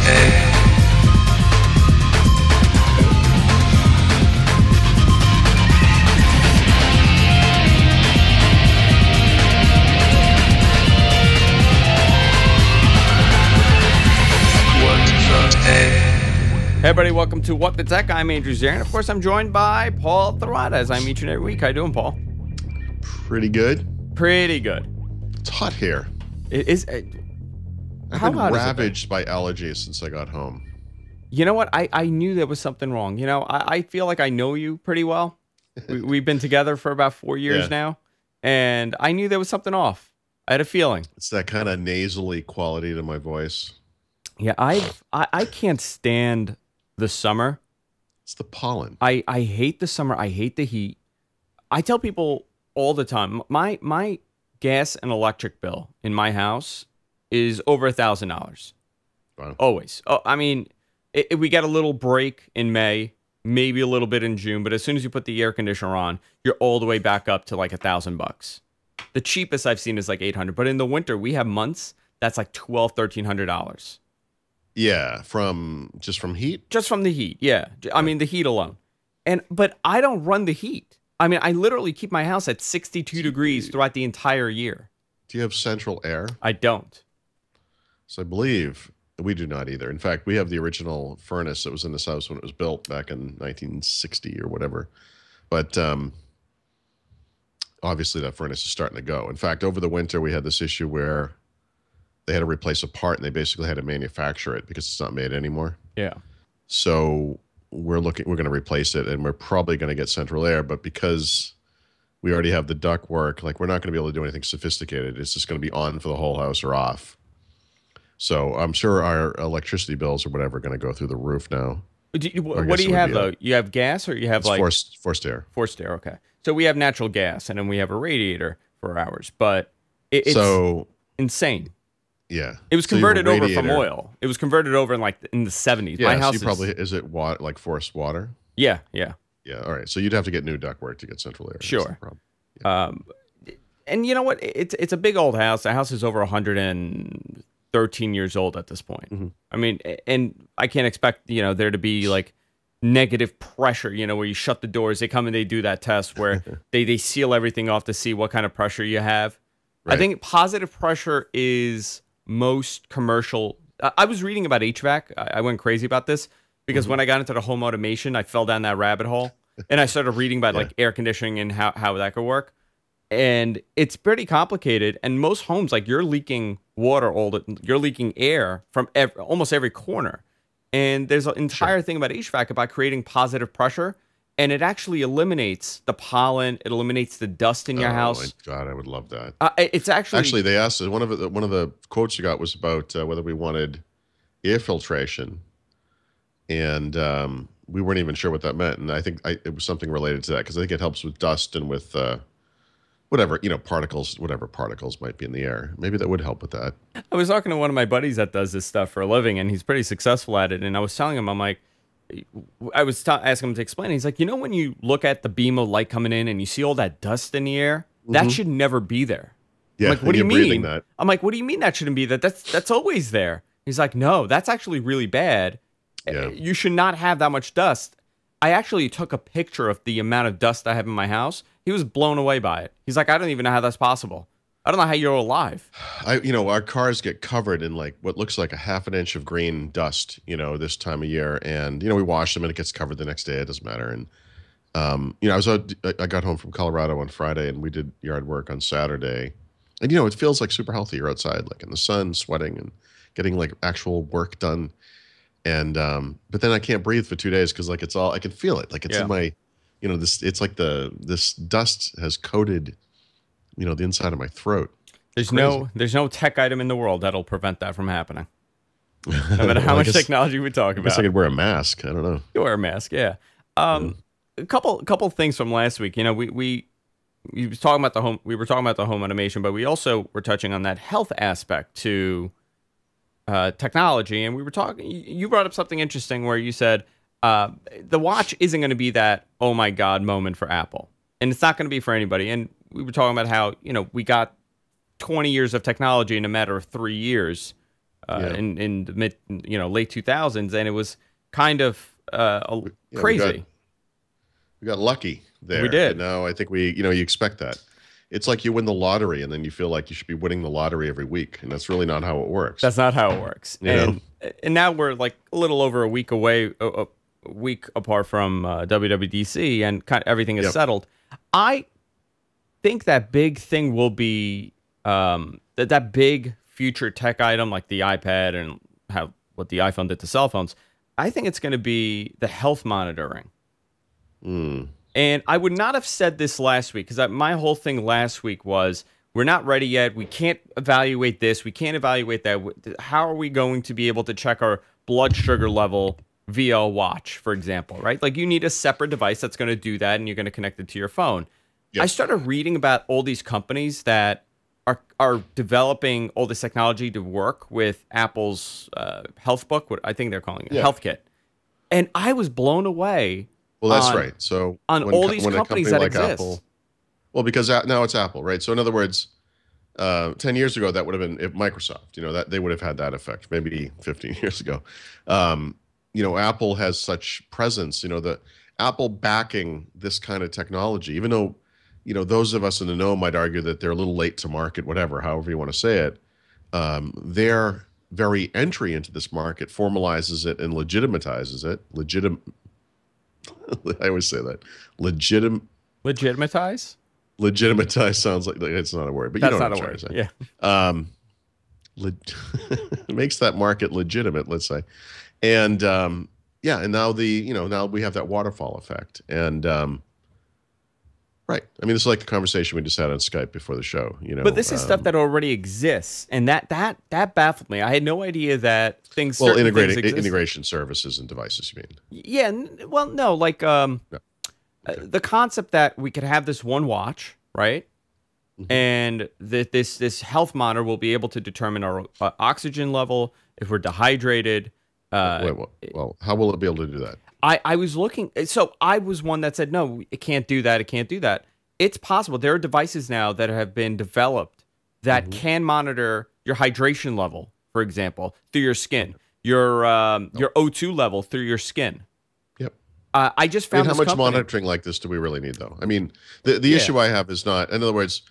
Hey everybody, welcome to What the Tech. I'm Andrew Zarin. Of course, I'm joined by Paul Therada, as I'm each and every week. How you doing, Paul? Pretty good. Pretty good. It's hot here. It is. I've been ravaged by allergies since I got home. You know what? I knew there was something wrong. You know, I feel like I know you pretty well. We've been together for about 4 years now, and I knew there was something off. I had a feeling. It's that kind of nasally quality to my voice. Yeah, I can't stand the summer. It's the pollen. I hate the summer. I hate the heat. I tell people all the time, my gas and electric bill in my house is over $1,000. Wow. Always. Oh, I mean, we get a little break in May, maybe a little bit in June, but as soon as you put the air conditioner on, you're all the way back up to like $1,000. The cheapest I've seen is like $800, but in the winter we have months that's like $1,200–$1,300. Yeah, just from heat? Just from the heat, yeah. I mean, the heat alone. But I don't run the heat. I mean, I literally keep my house at 62 degrees throughout the entire year. Do you have central air? I don't. So I believe we do not either. In fact, we have the original furnace that was in this house when it was built back in 1960 or whatever. But obviously that furnace is starting to go. In fact, over the winter, we had this issue where they had to replace a part and they basically had to manufacture it because it's not made anymore. Yeah. So we're going to replace it, and we're probably going to get central air, but because we already have the duct work, like we're not going to be able to do anything sophisticated. It's just going to be on for the whole house or off. So I'm sure our electricity bills or whatever are going to go through the roof now. What do you have though? You have gas, or you have like forced air? Forced air. Okay. So we have natural gas, and then we have a radiator for ours, but it's so insane. Yeah, it was converted over from oil. It was converted over in the 70s. Yeah, my house is it water, like forced water? Yeah. All right, so you'd have to get new ductwork to get central air. Sure. Yeah. And you know what? It's a big old house. The house is over 113 years old at this point. Mm-hmm. I mean, and I can't expect there to be like negative pressure. Where you shut the doors, they come and they do that test where they seal everything off to see what kind of pressure you have. Right. I think positive pressure is most commercial. I was reading about HVAC. I went crazy about this because when I got into the home automation, I fell down that rabbit hole and I started reading about like air conditioning and how that could work. And it's pretty complicated. And most homes, like you're leaking water, you're leaking air from almost every corner. And there's an entire thing about HVAC about creating positive pressure. And it actually eliminates the pollen. It eliminates the dust in your house. My God, I would love that. It's actually they asked one of the quotes you got was about whether we wanted air filtration, and we weren't even sure what that meant. And I think it was something related to that because I think it helps with dust and with whatever particles might be in the air. Maybe that would help with that. I was talking to one of my buddies that does this stuff for a living, and he's pretty successful at it. And I was telling him, I'm like, I was asking him to explain. He's like, when you look at the beam of light coming in and you see all that dust in the air, that should never be there. Yeah, I'm like, what do you mean? That. I'm like, what do you mean that shouldn't be there? That's always there. He's like, no, that's actually really bad. Yeah. You should not have that much dust. I actually took a picture of the amount of dust I have in my house. He was blown away by it. He's like, I don't even know how that's possible. I don't know how you're alive. Our cars get covered in like what looks like a half an inch of green dust, this time of year. And, we wash them and it gets covered the next day. It doesn't matter. And, I got home from Colorado on Friday and we did yard work on Saturday. And, it feels like super healthy. You're outside, like in the sun, sweating and getting like actual work done. And, but then I can't breathe for 2 days because like I can feel it. Like it's in my, it's like this dust has coated the inside of my throat. There's no tech item in the world that'll prevent that from happening. No matter how much technology we talk about. I guess I could wear a mask. I don't know. You wear a mask, yeah. A couple things from last week. We were talking about the home automation, but we also were touching on that health aspect to technology. And we were talking. You brought up something interesting where you said the watch isn't going to be that oh my god moment for Apple, and it's not going to be for anybody. And we were talking about how we got 20 years of technology in a matter of 3 years. Yeah. in the late 2000s, and it was kind of Yeah, crazy. we got lucky We there, and did. now I think you expect that. It's like you win the lottery, and then you feel like you should be winning the lottery every week, and that's really not how it works. That's not how it works. You know? And now we're like a little over a week away, a week apart from WWDC, and kind of everything is Yep. settled. I think that big thing will be that big future tech item like the iPad and what the iPhone did to cell phones. I think it's going to be the health monitoring. Mm. And I would not have said this last week because my whole thing last week was we're not ready yet. We can't evaluate this. We can't evaluate that. How are we going to be able to check our blood sugar level via a watch, for example, right? Like you need a separate device that's going to do that, and you're going to connect it to your phone. Yep. I started reading about all these companies that are developing all this technology to work with Apple's health book, what I think they're calling it, Health Kit. And I was blown away. Well, that's right. So on all these companies that exist. Apple, well, because now it's Apple, right? So in other words, 10 years ago, that would have been if Microsoft, that they would have had that effect, maybe 15 years ago. Apple has such presence, the Apple backing this kind of technology, even though, those of us in the know might argue that they're a little late to market, whatever, however you want to say it. Their very entry into this market formalizes it and legitimizes it. I always say that. Legitimize? Legitimatize sounds like it's not a word, but that's you know not what I'm a trying word. to say. It makes that market legitimate, let's say. And and now now we have that waterfall effect. And right. I mean, this is like the conversation we just had on Skype before the show, But this is stuff that already exists, and that baffled me. I had no idea that things. Well, integration services and devices, you mean? Yeah. Well, no, like No. the concept that we could have this one watch, right? Mm-hmm. And this health monitor will be able to determine our oxygen level, if we're dehydrated. Well, how will it be able to do that? I was looking, so I was one that said, no, it can't do that. It can't do that. It's possible. There are devices now that have been developed that can monitor your hydration level, for example, through your skin, your O2 level through your skin. Yep. I just found how much monitoring like this do we really need, though? I mean, the issue I have is not, in other words,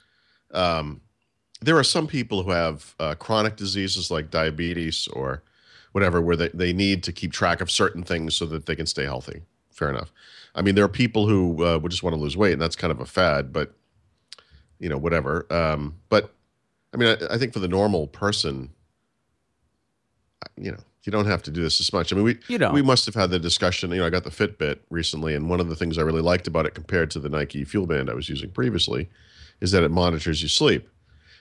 there are some people who have chronic diseases like diabetes or whatever, where they need to keep track of certain things so that they can stay healthy. Fair enough. I mean, there are people who would just want to lose weight, and that's kind of a fad, but, whatever. But, I mean, I think for the normal person, you don't have to do this as much. I mean, we must have had the discussion. I got the Fitbit recently, and one of the things I really liked about it compared to the Nike Fuel Band I was using previously is that it monitors your sleep.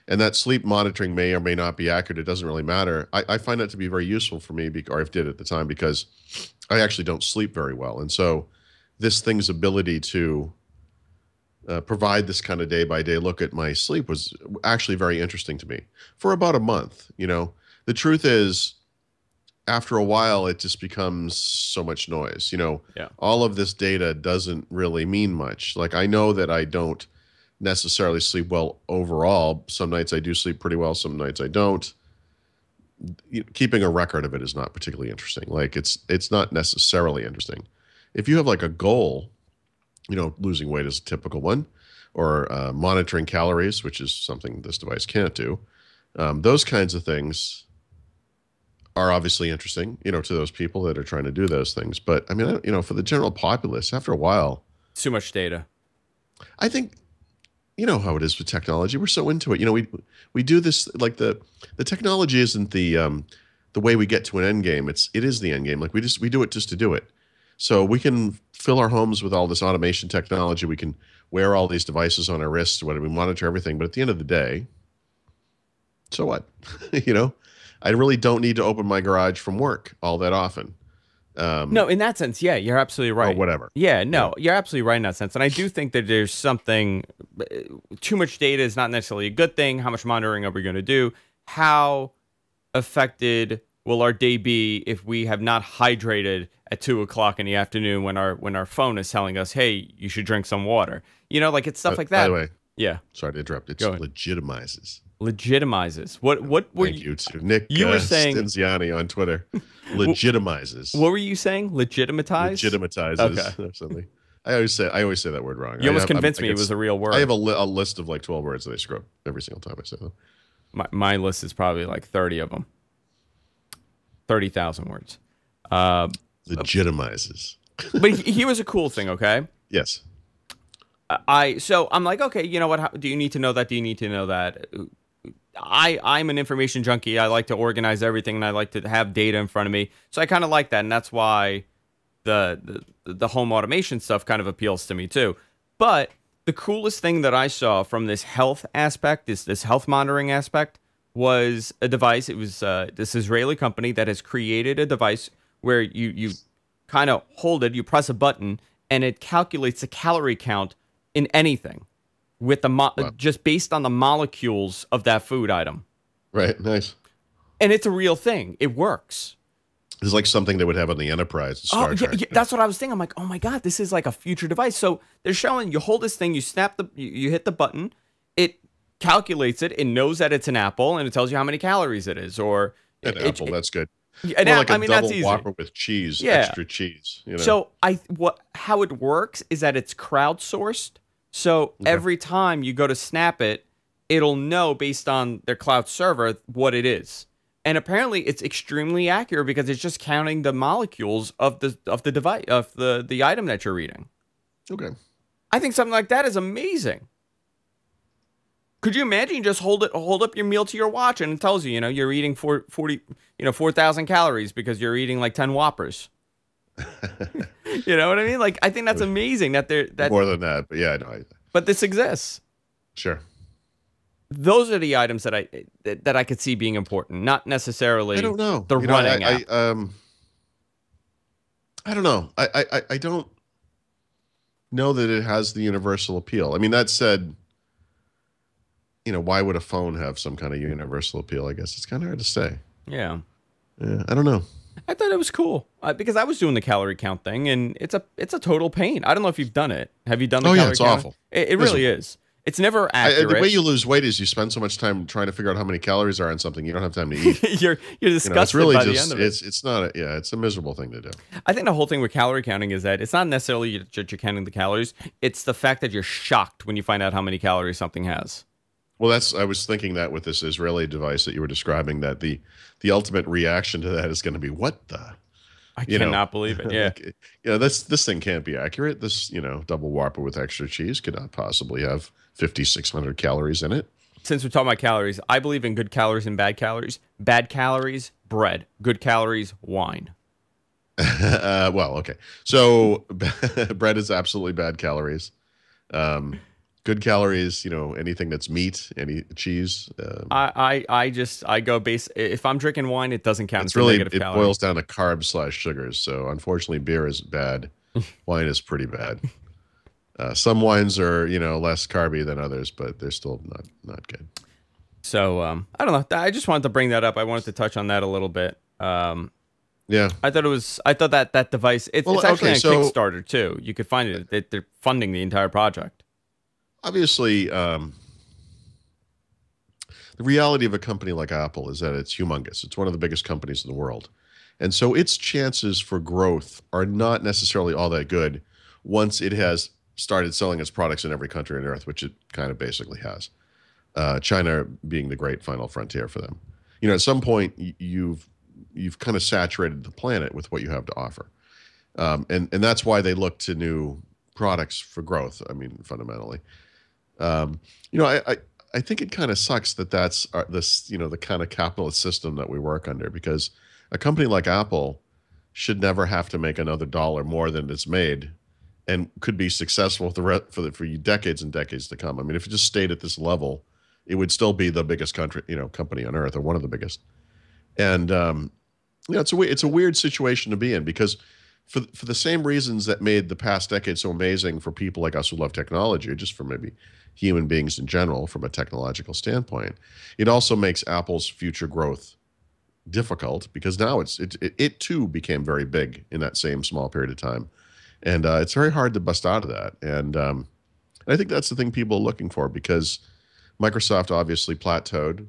And that sleep monitoring may or may not be accurate. It doesn't really matter. I find that to be very useful for me, or I did at the time, because I actually don't sleep very well. And so this thing's ability to provide this kind of day-by-day look at my sleep was actually very interesting to me for about a month. The truth is, after a while, it just becomes so much noise. All of this data doesn't really mean much. Like, I know that I don't necessarily sleep well overall. Some nights I do sleep pretty well. Some nights I don't. Keeping a record of it is not particularly interesting. Like, it's not necessarily interesting. If you have like a goal, losing weight is a typical one, or monitoring calories, which is something this device can't do. Those kinds of things are obviously interesting, to those people that are trying to do those things. But I mean, for the general populace, after a while, too much data. I think, how it is with technology. We're so into it. We do this, like the technology isn't the way we get to an end game. It is the end game. Like we do it just to do it. So we can fill our homes with all this automation technology. We can wear all these devices on our wrists, whether we monitor everything. But at the end of the day, so what? I really don't need to open my garage from work all that often. No, in that sense, yeah, you're absolutely right. Or whatever. Yeah, no, you're absolutely right in that sense. And I do think that there's something, too much data is not necessarily a good thing. How much monitoring are we going to do? How affected will our day be if we have not hydrated at 2:00 in the afternoon when our phone is telling us, hey, you should drink some water? Like it's stuff like that. By the way, yeah. sorry to interrupt. It legitimizes. Legitimizes. What were Thank you to Nick you were saying? Stinziani on Twitter. Legitimizes. What were you saying? Legitimatize? Okay. Legitimizes or something. I always say that word wrong. You almost convinced me it was a real word. I have a list of like 12 words that I screw up every single time I say them. My list is probably like 30 of them. 30,000 words. Legitimizes. But here was a cool thing, okay? Yes. So I'm like, okay, you know what? Do you need to know that? Do you need to know that? I'm an information junkie. I like to organize everything, and I like to have data in front of me. So I kind of like that, and that's why the home automation stuff kind of appeals to me too. But the coolest thing that I saw from this health aspect, this health monitoring aspect, was a device. It was this Israeli company that has created a device where you kind of hold it, you press a button, and it calculates the calorie count in anything with just based on the molecules of that food item. Right. Nice. And it's a real thing. It works. It's like something they would have on the Enterprise. Star Trek. Yeah, that's what I was thinking. I'm like, oh my God, this is like a future device. So they're showing you hold this thing, you you hit the button, it calculates it, it knows that it's an apple, and it tells you how many calories it is. Or an apple, that's good. Like a double Whopper with cheese, extra cheese. You know? So how it works is that it's crowdsourced. So every time you go to snap it, it'll know based on their cloud server what it is. And apparently it's extremely accurate because it's just counting the molecules of the device of the item that you're eating. Okay. I think something like that is amazing. Could you imagine you just hold up your meal to your watch and it tells you, you're eating 4,000 calories because you're eating like 10 Whoppers. You know what I mean? Like, I think that's amazing that more than that, but yeah, no. But this exists. Sure. Those are the items that I could see being important, not necessarily. I don't know. The running app. I don't know. I don't know that it has the universal appeal. I mean, that said, why would a phone have some kind of universal appeal? I guess it's kind of hard to say. Yeah. Yeah, I don't know. I thought it was cool because I was doing the calorie count thing, and it's a total pain. I don't know if you've done it. Have you done the calorie count? Oh, yeah, it's awful. It really is. It's never accurate. The way you lose weight is you spend so much time trying to figure out how many calories are on something you don't have time to eat. You're disgusted it's really by just, the end of it. It's not it's a miserable thing to do. I think the whole thing with calorie counting is that it's not necessarily that you're counting the calories. It's the fact that you're shocked when you find out how many calories something has. Well, I was thinking that with this Israeli device that you were describing, that the ultimate reaction to that is going to be, what the? I cannot believe it. Yeah. This thing can't be accurate. This, double Whopper with extra cheese could not possibly have 5,600 calories in it. Since we're talking about calories, I believe in good calories and bad calories. Bad calories, bread. Good calories, wine. Well, okay. So bread is absolutely bad calories. Good calories, anything that's meat, any cheese. I go base. If I'm drinking wine, it doesn't count. It's really, it boils down to carbs/sugars. So unfortunately, beer is bad. Wine is pretty bad. Some wines are, less carby than others, but they're still not good. So I don't know. I just wanted to bring that up. I wanted to touch on that a little bit. Yeah, I thought that device. It's actually on Kickstarter too. You could find it. They're funding the entire project. Obviously, the reality of a company like Apple is that it's humongous. It's one of the biggest companies in the world. And so its chances for growth are not necessarily all that good once it has started selling its products in every country on earth, which it kind of basically has. China being the great final frontier for them. At some point, you've kind of saturated the planet with what you have to offer. And that's why they look to new products for growth, fundamentally. I think it kind of sucks that that's the kind of capitalist system that we work under, because a company like Apple should never have to make another dollar more than it's made, and could be successful for decades and decades to come. If it just stayed at this level, it would still be the biggest company on earth, or one of the biggest. And it's a weird situation to be in, because for the same reasons that made the past decade so amazing for people like us who love technology, or just for maybe human beings in general from a technological standpoint, it also makes Apple's future growth difficult, because now it too became very big in that same small period of time, and it's very hard to bust out of that. And I think that's the thing people are looking for, because Microsoft obviously plateaued.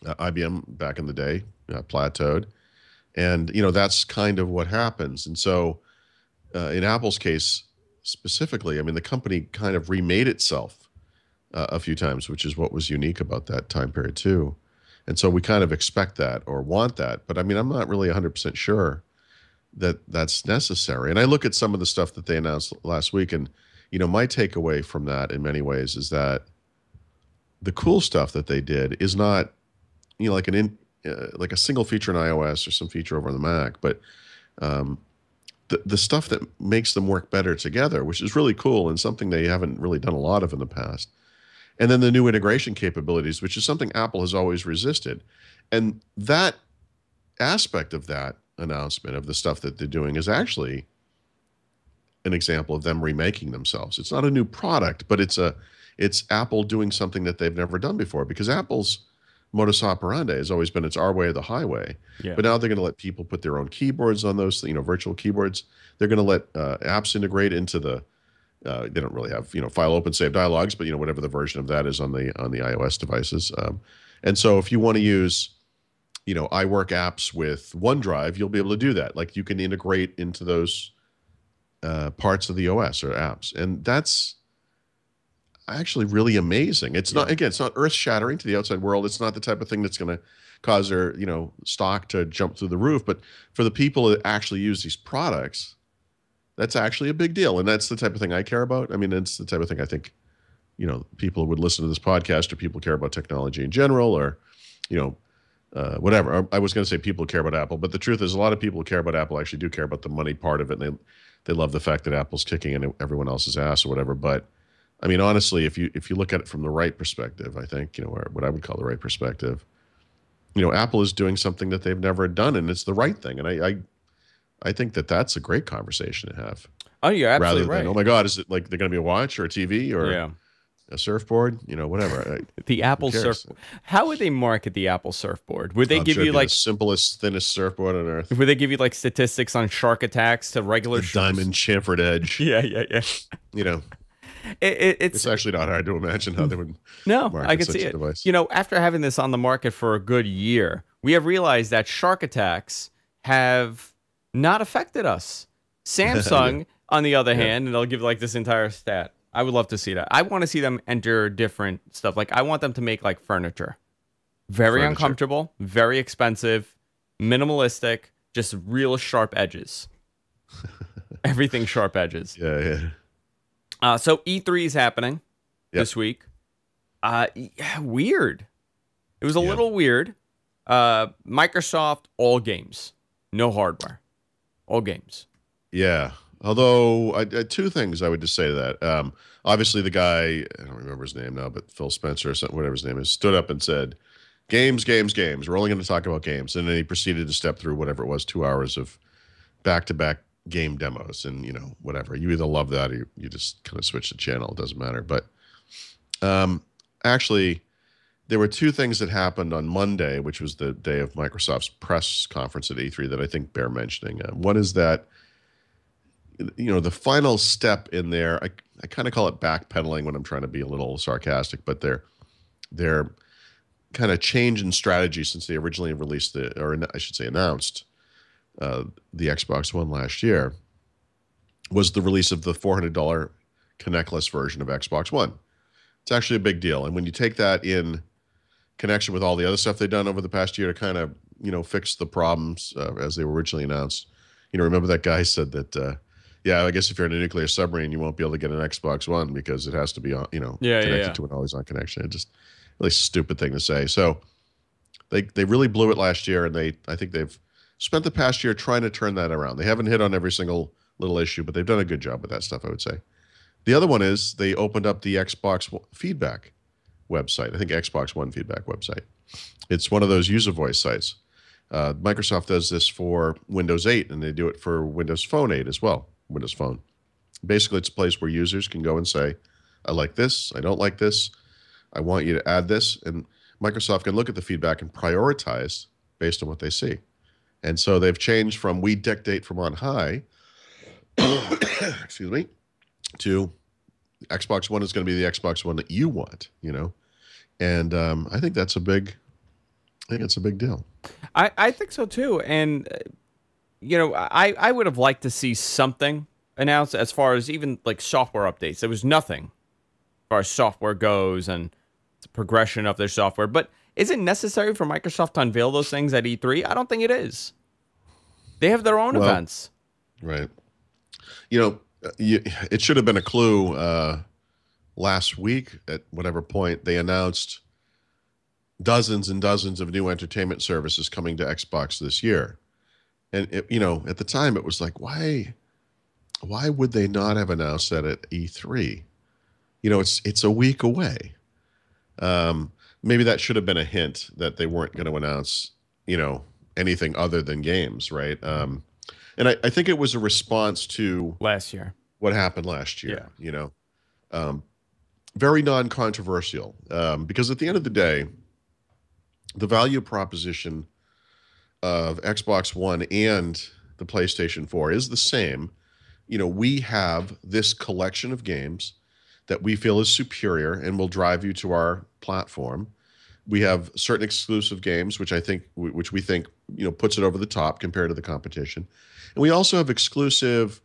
IBM back in the day plateaued, and that's kind of what happens. And so, in Apple's case specifically, I mean, the company kind of remade itself a few times, which is what was unique about that time period too. And so we kind of expect that or want that, but I mean, I'm not really 100% sure that that's necessary. And I look at some of the stuff that they announced last week, and my takeaway from that in many ways is that the cool stuff that they did is not like like a single feature in iOS or some feature over on the Mac, but um, the stuff that makes them work better together, which is really cool and something they haven't really done a lot of in the past. And then the new integration capabilities, which is something Apple has always resisted. And that aspect of that announcement of the stuff that they're doing is actually an example of them remaking themselves. It's not a new product, but it's Apple doing something that they've never done before, because Apple's modus operandi has always been it's our way or the highway. Yeah. But now they're going to let people put their own keyboards on those, virtual keyboards. They're going to let apps integrate into the they don't really have file open save dialogues, but whatever the version of that is on the iOS devices. And so if you want to use iWork apps with OneDrive, you'll be able to do that. Like you can integrate into those parts of the OS or apps, and that's actually really amazing. It's not, again, it's not earth shattering to the outside world. It's not the type of thing that's going to cause their stock to jump through the roof. But for the people that actually use these products, that's actually a big deal. And that's the type of thing I care about. I mean, it's the type of thing I think, people who would listen to this podcast, or people care about technology in general, or, whatever. I was going to say people care about Apple, but the truth is a lot of people who care about Apple actually do care about the money part of it. And they love the fact that Apple's kicking in everyone else's ass or whatever. But I mean, honestly, if you look at it from the right perspective, I think, or what I would call the right perspective, Apple is doing something that they've never done, and it's the right thing. And I think that that's a great conversation to have. Oh, you're absolutely rather than, right. oh my God, is it like they're going to be a watch or a TV or a surfboard? Whatever. The Apple surfboard. How would they market the Apple surfboard? Would they give you like the simplest, thinnest surfboard on earth? Would they give you like statistics on shark attacks to regular diamond chamfered edge? Yeah. It's actually not hard to imagine how they would. No, I can see it. Device. After having this on the market for a good year, we have realized that shark attacks have not affected us. Samsung, on the other hand, and they'll give like this entire stat. I would love to see that. I want to see them enter different stuff. Like I want them to make like furniture. Very uncomfortable, very expensive, minimalistic, just real sharp edges. Everything sharp edges. Yeah. So E3 is happening this week. Weird. It was a little weird. Microsoft, all games. No hardware. All games. Yeah. Although, two things I would just say to that. Obviously, the guy, I don't remember his name now, but Phil Spencer or something, whatever his name is, stood up and said, games. We're only going to talk about games. And then he proceeded to step through whatever it was, 2 hours of back-to-back game demos and whatever. You either love that or you just kind of switch the channel. It doesn't matter. But actually, there were two things that happened on Monday, which was the day of Microsoft's press conference at E3 that I think bear mentioning. One is that the final step in there, I kind of call it backpedaling when I'm trying to be a little sarcastic, but their kind of change in strategy since they originally released announced the Xbox One last year was the release of the $400 connectless version of Xbox One. It's actually a big deal. And when you take that in connection with all the other stuff they've done over the past year to kind of, fix the problems as they were originally announced, remember that guy said that, I guess if you're in a nuclear submarine, you won't be able to get an Xbox One because it has to be on, connected to an always-on connection. It's just a really stupid thing to say. So they really blew it last year, and I think they've spent the past year trying to turn that around. They haven't hit on every single little issue, but they've done a good job with that stuff, I would say. The other one is they opened up the Xbox feedback website. I think Xbox One feedback website. It's one of those user voice sites. Microsoft does this for Windows 8, and they do it for Windows Phone 8 as well, Windows Phone. Basically, it's a place where users can go and say, I like this, I don't like this, I want you to add this, and Microsoft can look at the feedback and prioritize based on what they see. And so they've changed from we dictate from on high, excuse me, to Xbox One is going to be the Xbox One that you want, And I think that's a big. I think it's a big deal. I think so too. And I would have liked to see something announced as far as even like software updates. There was nothing as far as software goes and the progression of their software. But is it necessary for Microsoft to unveil those things at E3? I don't think it is. They have their own Well, events. right. You know, it should have been a clue last week at whatever point they announced dozens and dozens of new entertainment services coming to Xbox this year. And at the time it was like, why would they not have announced that at E3? It's a week away. Maybe that should have been a hint that they weren't going to announce, anything other than games, right? And I think it was a response to Last year. what happened last year. Yeah. Very non-controversial, because at the end of the day, the value proposition of Xbox One and the PlayStation 4 is the same. We have this collection of games that we feel is superior and will drive you to our platform. We have certain exclusive games, which we think, puts it over the top compared to the competition. And we also have exclusive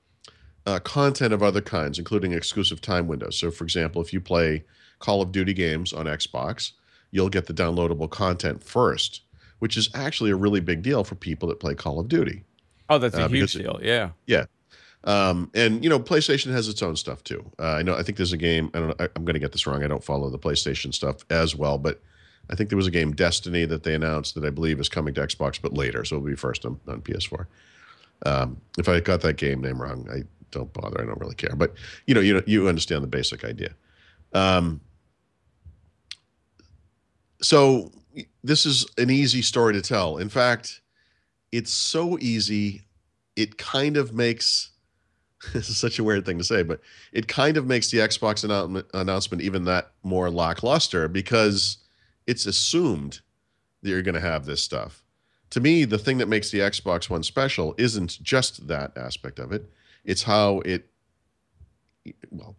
content of other kinds, including exclusive time windows. So, for example, if you play Call of Duty games on Xbox, you'll get the downloadable content first, which is actually a really big deal for people that play Call of Duty. Oh, that's a huge deal. Yeah. Yeah. And PlayStation has its own stuff too. I think there's a game. I don't know. I'm going to get this wrong. I don't follow the PlayStation stuff as well, but I think there was a game, Destiny, that they announced that I believe is coming to Xbox, but later, so it'll be first on PS4. If I got that game name wrong, I don't bother. I don't really care. But you understand the basic idea. So this is an easy story to tell. In fact, it's so easy. It kind of makes this is such a weird thing to say, but it kind of makes the Xbox announcement even that more lackluster because it's assumed that you're going to have this stuff. To me, the thing that makes the Xbox One special isn't just that aspect of it. It's how it,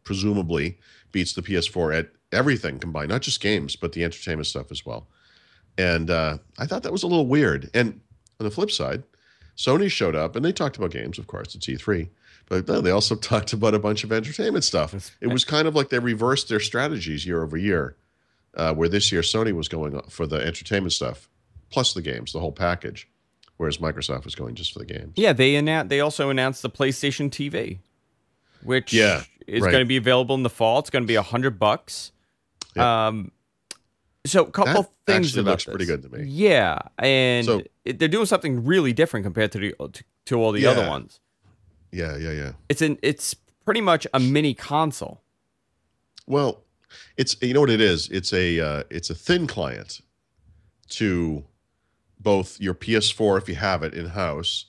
presumably beats the PS4 at everything combined, not just games, but the entertainment stuff as well. And I thought that was a little weird. And on the flip side, Sony showed up and they talked about games, of course, it's E3, but they also talked about a bunch of entertainment stuff. It was kind of like they reversed their strategies year over year, where this year Sony was going for the entertainment stuff, plus the games, the whole package, whereas Microsoft was going just for the games. Yeah, they also announced the PlayStation TV, which is right. going to be available in the fall. It's going to be $100. Yep. So a couple things actually about looks this. pretty good to me. Yeah, and they're doing something really different compared to all the other ones. Yeah. It's pretty much a mini console. Well, it's what it is. It's a thin client to both your PS4 if you have it in house,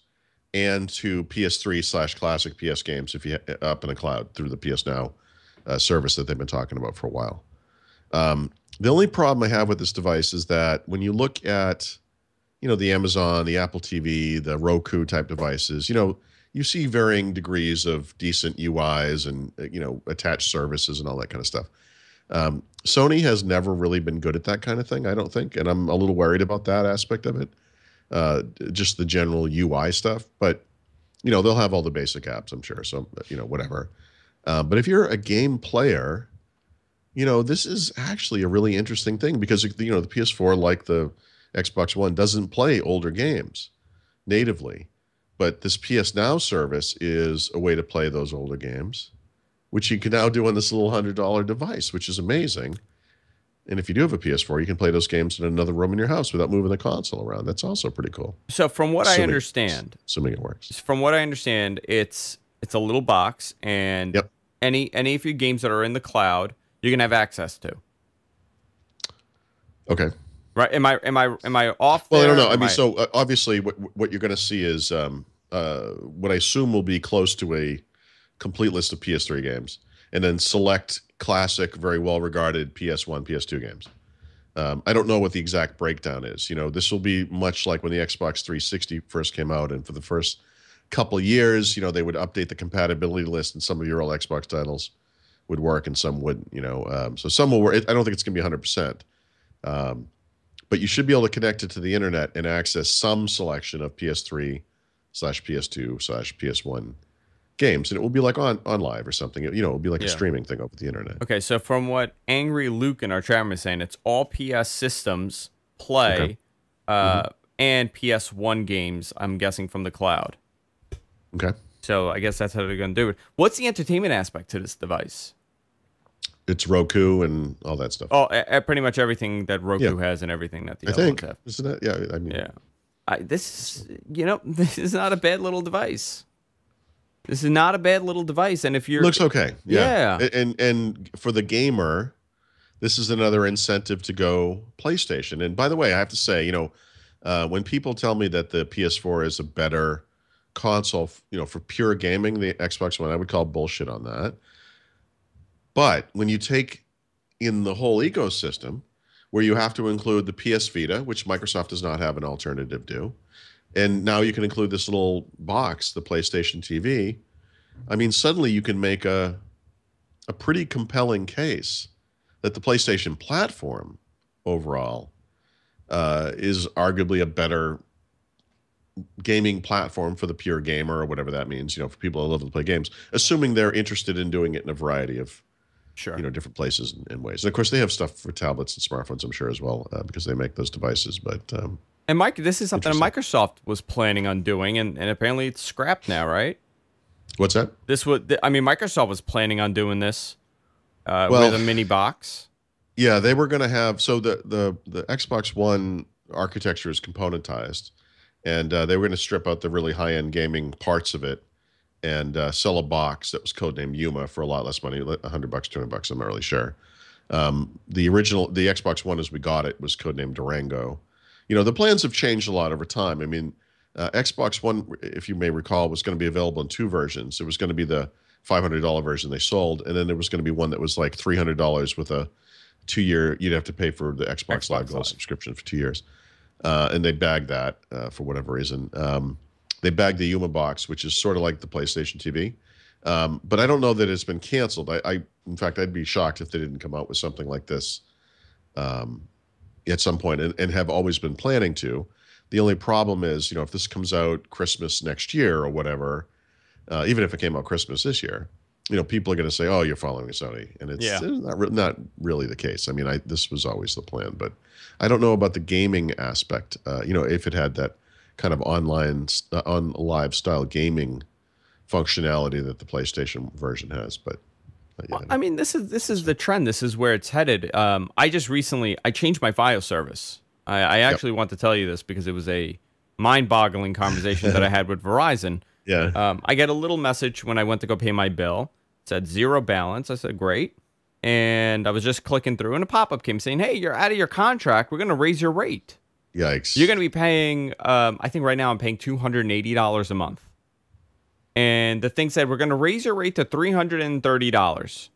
and to PS3/classic PS games if you up in the cloud through the PS Now service that they've been talking about for a while. The only problem I have with this device is that when you look at, the Amazon, the Apple TV, the Roku type devices, you see varying degrees of decent UIs and, attached services and all that kind of stuff. Sony has never really been good at that kind of thing, I don't think. And I'm a little worried about that aspect of it, just the general UI stuff. But, they'll have all the basic apps, I'm sure. So, whatever. But if you're a game player, this is actually a really interesting thing because, the PS4, like the Xbox One, doesn't play older games natively. But this PS Now service is a way to play those older games, which you can now do on this little $100 device, which is amazing. And if you do have a PS4, you can play those games in another room in your house without moving the console around. That's also pretty cool. So from what I understand, assuming it works. From what I understand, it's a little box, and any of your games that are in the cloud, you're gonna have access to. Okay. Right? Am I off? Well, there? I don't know. I mean, so obviously, what you're going to see is what I assume will be close to a complete list of PS3 games, and then select classic, very well regarded PS1, PS2 games. I don't know what the exact breakdown is. This will be much like when the Xbox 360 first came out, and for the first couple of years, they would update the compatibility list, and some of your old Xbox titles would work and some wouldn't. So some will work. I don't think it's going to be 100%. But you should be able to connect it to the internet and access some selection of PS3/PS2/PS1 games, and it will be like on live or something. You know, it will be like a Yeah. streaming thing over the internet. Okay, so from what Angry Luke in our chat room is saying, it's all PS systems Okay. play and PS1 games, I'm guessing, from the cloud. Okay. So I guess that's how they're going to do it. What's the entertainment aspect to this device? It's Roku and all that stuff. Oh, pretty much everything that Roku has and everything that the I other think. ones have. Isn't it? Yeah. I mean, Yeah. This is not a bad little device. This is not a bad little device. And if you're... looks okay. Yeah. And for the gamer, this is another incentive to go PlayStation. And by the way, I have to say, when people tell me that the PS4 is a better console, for pure gaming, the Xbox One, I would call bullshit on that. But when you take in the whole ecosystem, where you have to include the PS Vita, which Microsoft does not have an alternative to, and now you can include this little box, the PlayStation TV, I mean, suddenly you can make a pretty compelling case that the PlayStation platform overall is arguably a better gaming platform for the pure gamer, or whatever that means, for people who love to play games, assuming they're interested in doing it in a variety of different places and ways. And of course, they have stuff for tablets and smartphones, I'm sure, as well, because they make those devices. But and Mike, this is something Microsoft was planning on doing, and apparently it's scrapped now, right? What's that? Microsoft was planning on doing this with a mini box. Yeah, they were going to have, so the Xbox One architecture is componentized, and they were going to strip out the really high-end gaming parts of it and sell a box that was codenamed Yuma for a lot less money, $100, $200, I'm not really sure. The Xbox One as we got it was codenamed Durango. The plans have changed a lot over time. I mean, Xbox One, if you may recall, was going to be available in two versions. It was going to be the $500 version they sold, and then there was going to be one that was like $300 with a 2-year, you'd have to pay for the Xbox Live Gold subscription for 2 years. And they bagged that for whatever reason. They bagged the Yuma box, which is sort of like the PlayStation TV. But I don't know that it's been canceled. In fact, I'd be shocked if they didn't come out with something like this at some point, and have always been planning to. The only problem is, if this comes out Christmas next year or whatever, even if it came out Christmas this year, people are going to say, "Oh, you're following Sony," and it's not really the case. I mean, this was always the plan, but I don't know about the gaming aspect. If it had that kind of on live style gaming functionality that the PlayStation version has, but yeah. I mean, this is the trend. This is where it's headed. I just recently changed my file service. I actually want to tell you this because it was a mind-boggling conversation that I had with Verizon. Yeah. I get a little message when I went to go pay my bill. It said 0 balance. I said, great. And I was just clicking through, and a pop-up came saying, hey, you're out of your contract. We're going to raise your rate. Yikes. You're going to be paying, I think right now I'm paying $280 a month. And the thing said, we're going to raise your rate to $330.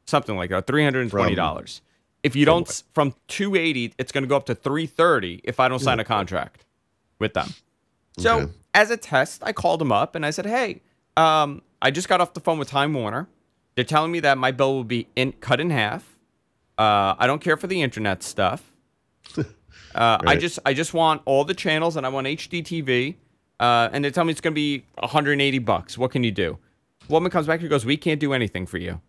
Something like that, $320. If you don't, from $280, it's going to go up to $330 if I don't sign a contract with them. So as a test, I called them up and I said, hey, I just got off the phone with Time Warner. They're telling me that my bill will be cut in half. I don't care for the internet stuff. Right. I just want all the channels and I want HD TV. And they tell me it's going to be $180. What can you do? Woman comes back and goes, we can't do anything for you.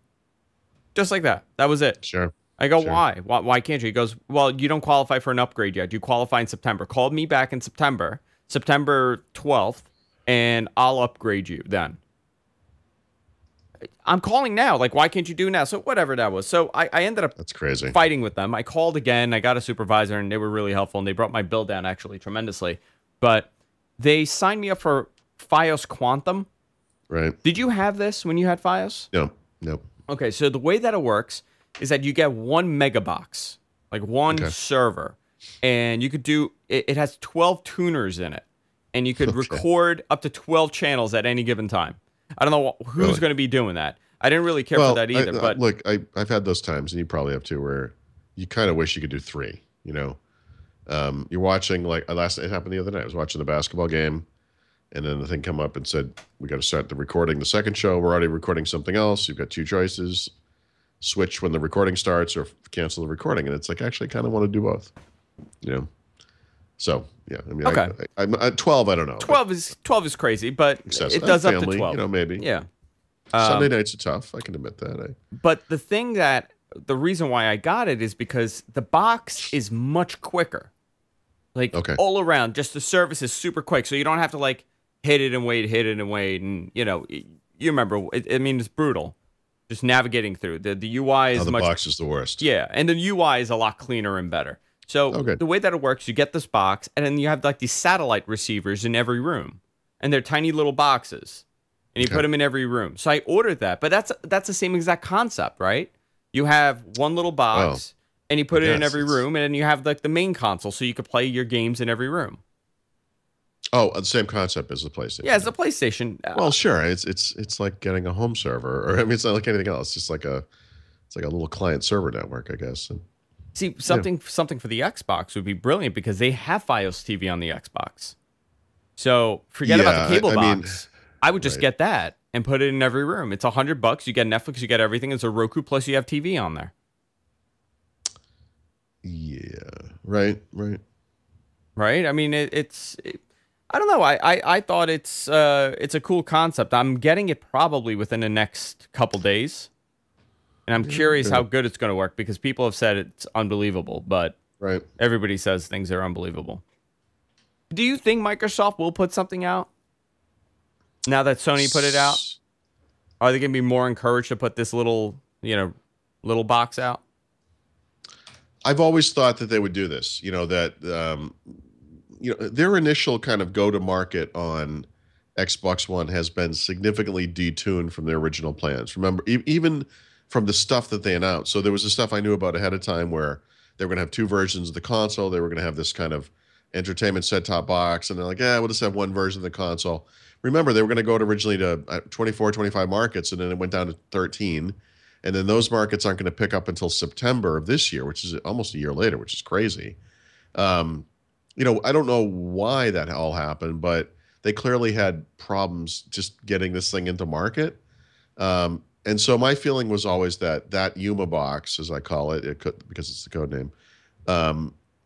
Just like that. That was it. Sure. I go, why? Why can't you? He goes, well, you don't qualify for an upgrade yet. You qualify in September. Called me back in September 12th, and I'll upgrade you then. I'm calling now. Like, why can't you do now? So whatever that was. So I ended up That's crazy. Fighting with them. I called again. I got a supervisor, and they were really helpful, and they brought my bill down actually tremendously. But they signed me up for Fios Quantum. Right. Did you have this when you had Fios? No. Okay, so the way that it works is that you get 1 megabox, like one server, and you could do, it has 12 tuners in it, and you could record up to 12 channels at any given time. I don't know who's going to be doing that. I didn't really care for that either. But look, I've had those times, and you probably have too, where you kind of wish you could do 3, You're watching, like, it happened the other night. I was watching the basketball game, and then the thing come up and said, we got to start recording the second show. We're already recording something else. You've got 2 choices. switch when the recording starts or cancel the recording. And it's like, actually, I kind of want to do both. You know. So yeah, I mean, Okay. I'm at 12. I don't know. 12 is crazy, but it does up to 12. You know, maybe. Yeah. Sunday nights are tough. I can admit that. But the reason why I got it is because the box is much quicker. Like all around, just the service is super quick, so you don't have to like hit it and wait, and you know, you remember. I mean, it's brutal. Just navigating through the UI is the box is the worst. Yeah, and the UI is a lot cleaner and better. So the way that it works, you get this box, and then you have like these satellite receivers in every room, and they're tiny little boxes, and you put them in every room. So I ordered that, but that's the same exact concept, right? You have one little box, and you put it in every room, and then you have like the main console, so you can play your games in every room. Oh, the same concept as the PlayStation. Yeah, it's the PlayStation. Well, sure, it's like getting a home server, or I mean, it's not like anything else. It's like a little client server network, I guess. And, see, something for the Xbox would be brilliant because they have Fios TV on the Xbox. So forget about the cable box. I would just get that and put it in every room. It's $100. You get Netflix, you get everything. It's a Roku, plus you have TV on there. Yeah, right. I mean, I don't know. I thought it's a cool concept. I'm getting it probably within the next couple days, and I'm curious how good it's going to work because people have said it's unbelievable, but everybody says things are unbelievable. Do you think Microsoft will put something out now that Sony put it out? Are they going to be more encouraged to put this little box out? I've always thought that they would do this. You know that. Their initial kind of go-to-market on Xbox One has been significantly detuned from their original plans. Remember, even from the stuff that they announced. So there was the stuff I knew about ahead of time where they were going to have two versions of the console. They were going to have this kind of entertainment set-top box. And they're like, we'll just have one version of the console. Remember, they were going to go originally to 24, 25 markets, and then it went down to 13. And then those markets aren't going to pick up until September of this year, which is almost a year later, which is crazy. I don't know why that all happened, but they clearly had problems just getting this thing into market. And so my feeling was always that Yuma box, as I call it, because it's the code name,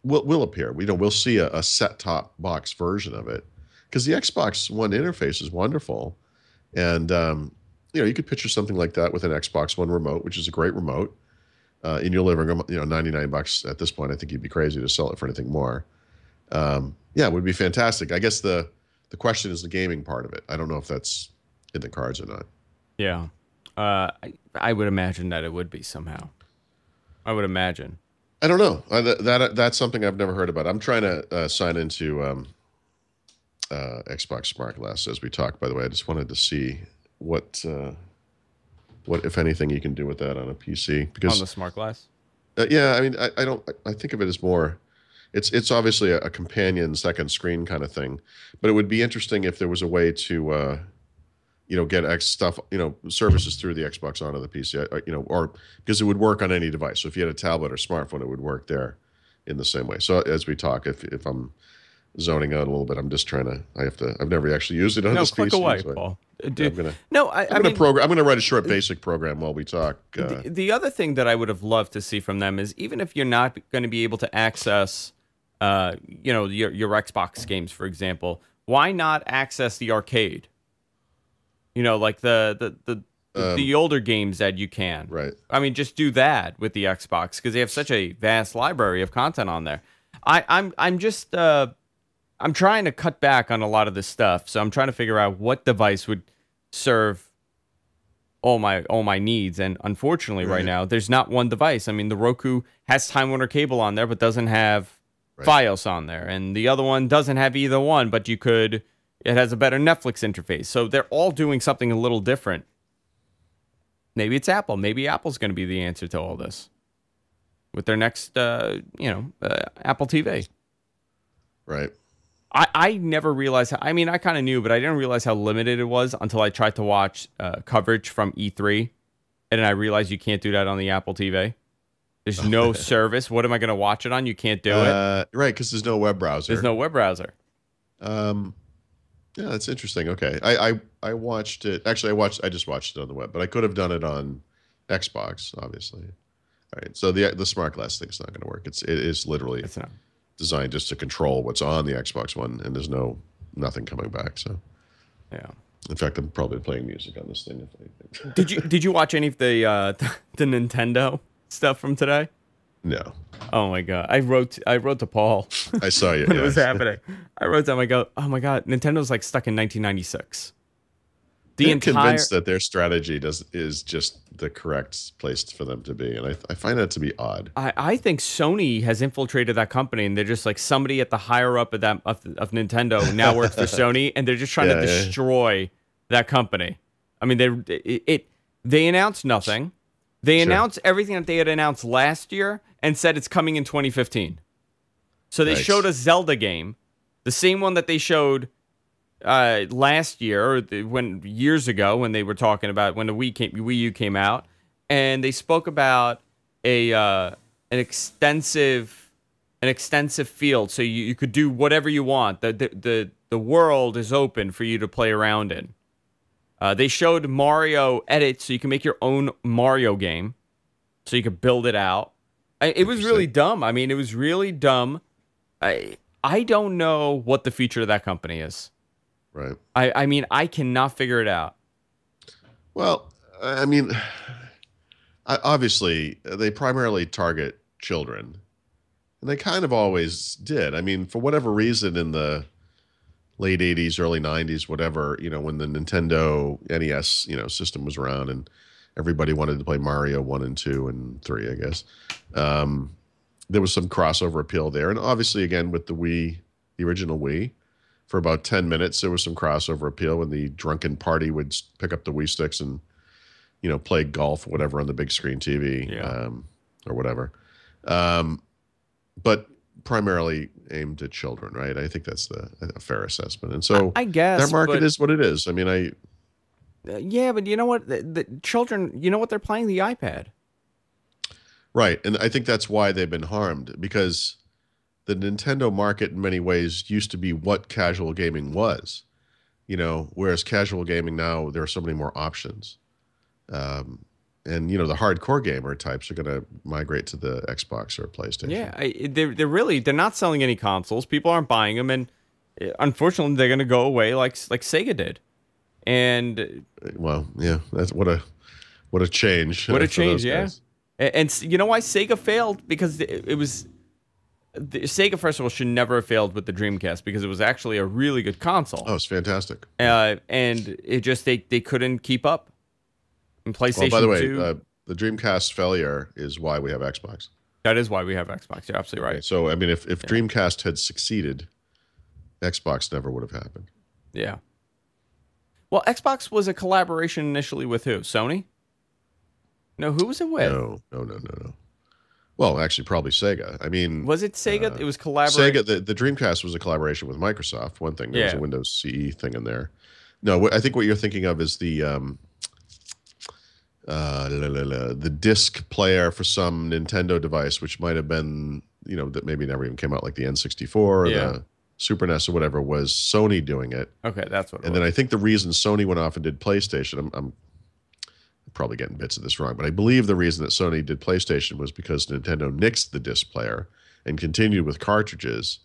will appear. We'll see a set-top box version of it because the Xbox One interface is wonderful. And, you could picture something like that with an Xbox One remote, which is a great remote, in your living room. $99 at this point. I think you'd be crazy to sell it for anything more. It would be fantastic. I guess the question is the gaming part of it. I don't know if that's in the cards or not. Yeah. I would imagine that it would be somehow. I would imagine. I don't know. That's something I've never heard about. I'm trying to sign into Xbox Smart Glass as we talk, by the way. I just wanted to see what if anything you can do with that on a PC. Because on the Smart Glass? I think of it as more... It's obviously a companion second screen kind of thing, but it would be interesting if there was a way to, get services through the Xbox onto the PC, or because it would work on any device. So if you had a tablet or smartphone, it would work there in the same way. So as we talk, if I'm zoning out a little bit, I'm just trying to. I've never actually used it on this PC. No, click away, so Paul. I'm going to write a short basic program while we talk. The other thing that I would have loved to see from them is even if you're not going to be able to access. Your Xbox games, for example, why not access the arcade? Like the older games that you can. Right. I mean, just do that with the Xbox because they have such a vast library of content on there. I'm trying to cut back on a lot of this stuff, so I'm trying to figure out what device would serve all my needs. And unfortunately, right now, there's not one device. I mean, the Roku has Time Warner Cable on there, but doesn't have Fios on there, and the other one doesn't have either one, but it has a better Netflix interface. So they're all doing something a little different. Maybe it's Apple. Maybe Apple's going to be the answer to all this with their next, Apple TV. Right. I never realized. I kind of knew, but I didn't realize how limited it was until I tried to watch coverage from E3, and then I realized you can't do that on the Apple TV. There's no service. What am I going to watch it on? You can't do it. Right, because there's no web browser. There's no web browser. Yeah, that's interesting. Okay, I watched it. Actually, I just watched it on the web, but I could have done it on Xbox, obviously. All right. So the smart glass thing's not going to work. It is literally It's not. designed just to control what's on the Xbox One, and there's nothing coming back. So, Yeah. in fact, I'm probably playing music on this thing. If anything. Did you watch any of the the Nintendo stuff from today? No. Oh my god! I wrote to Paul. I saw you. when it was happening. I wrote down. I go, oh my god, Nintendo's like stuck in 1996. They're convinced that their strategy is just the correct place for them to be, and I find that to be odd. I think Sony has infiltrated that company, and they're just like somebody at the higher up of Nintendo now works for Sony, and they're just trying to destroy that company. I mean, they announced nothing. They announced everything that they had announced last year and said it's coming in 2015. So they showed a Zelda game, the same one that they showed last year, or years ago when they were talking about when the Wii U came out, and they spoke about an extensive field, so you could do whatever you want. The world is open for you to play around in. They showed Mario edits, so you can make your own Mario game, so you could build it out. It was really dumb. I mean, it was really dumb. I don't know what the future of that company is. Right. I mean, I cannot figure it out. Well, I mean, obviously, they primarily target children, and they kind of always did. I mean, for whatever reason, in the late 80s, early 90s, whatever, when the Nintendo NES, system was around and everybody wanted to play Mario 1 and 2 and 3, I guess. There was some crossover appeal there. And obviously, again, with the Wii, the original Wii, for about 10 minutes, there was some crossover appeal when the drunken party would pick up the Wii sticks and, play golf or whatever on the big screen TV or whatever. But primarily aimed at children, right? I think that's a fair assessment. And so I guess that market is what it is. I mean, yeah, but you know what? The children, you know what? They're playing the iPad. Right. And I think that's why they've been harmed, because the Nintendo market in many ways used to be what casual gaming was, whereas casual gaming now, there are so many more options. And, the hardcore gamer types are going to migrate to the Xbox or PlayStation. Yeah, they're not selling any consoles. People aren't buying them. And unfortunately, they're going to go away like Sega did. And well, yeah, that's what a change. What a change, yeah. Guys. And you know why Sega failed? Because Sega, first of all, should never have failed with the Dreamcast, because it was actually a really good console. Oh, it's fantastic. And it just they couldn't keep up. And PlayStation. Well, by the way, the Dreamcast failure is why we have Xbox. That is why we have Xbox. You're absolutely right. Okay, so I mean, if Dreamcast had succeeded, Xbox never would have happened. Yeah. Well, Xbox was a collaboration initially with who? Sony? No, who was it with? No. Well, actually, probably Sega. I mean, was it Sega? It was collaboration. Sega. The Dreamcast was a collaboration with Microsoft. One thing, there was a Windows CE thing in there. No, I think what you're thinking of is the disc player for some Nintendo device, which might have been, that maybe never even came out, like the N64 or the Super NES or whatever, was Sony doing it. Okay, that's what it was. And then I think the reason Sony went off and did PlayStation, I'm probably getting bits of this wrong, but I believe the reason that Sony did PlayStation was because Nintendo nixed the disc player and continued with cartridges,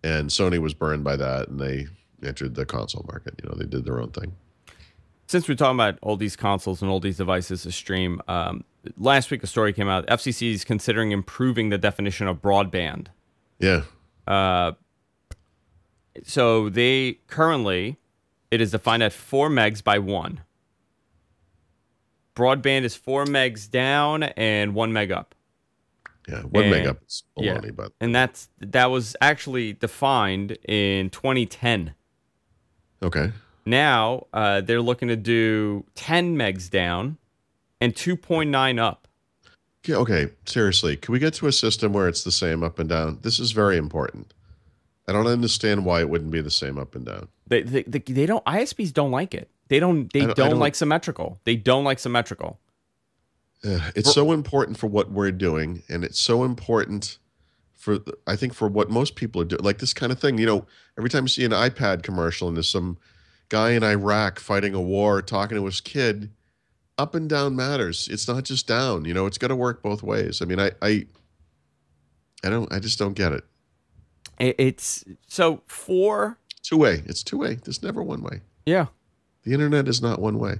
and Sony was burned by that, and they entered the console market. They did their own thing. Since we're talking about all these consoles and all these devices to stream, last week a story came out. FCC is considering improving the definition of broadband. Yeah. So they currently, it is defined at 4 megs by 1. Broadband is 4 megs down and 1 meg up. Yeah, 1 meg up is baloney, but and that was actually defined in 2010. Okay. Now they're looking to do 10 megs down and 2.9 up. Okay, seriously, can we get to a system where it's the same up and down? This is very important. I don't understand why it wouldn't be the same up and down. They don't. ISPs don't like it. They don't like symmetrical. They don't like symmetrical. It's so important for what we're doing, and it's so important I think for what most people are doing, like this kind of thing. Every time you see an iPad commercial and there's some guy in Iraq fighting a war, talking to his kid, up and down matters. It's not just down. You know, it's got to work both ways. I mean, I just don't get it. It's so for Two-way. It's two-way. There's never one way. yeah. The internet is not one way.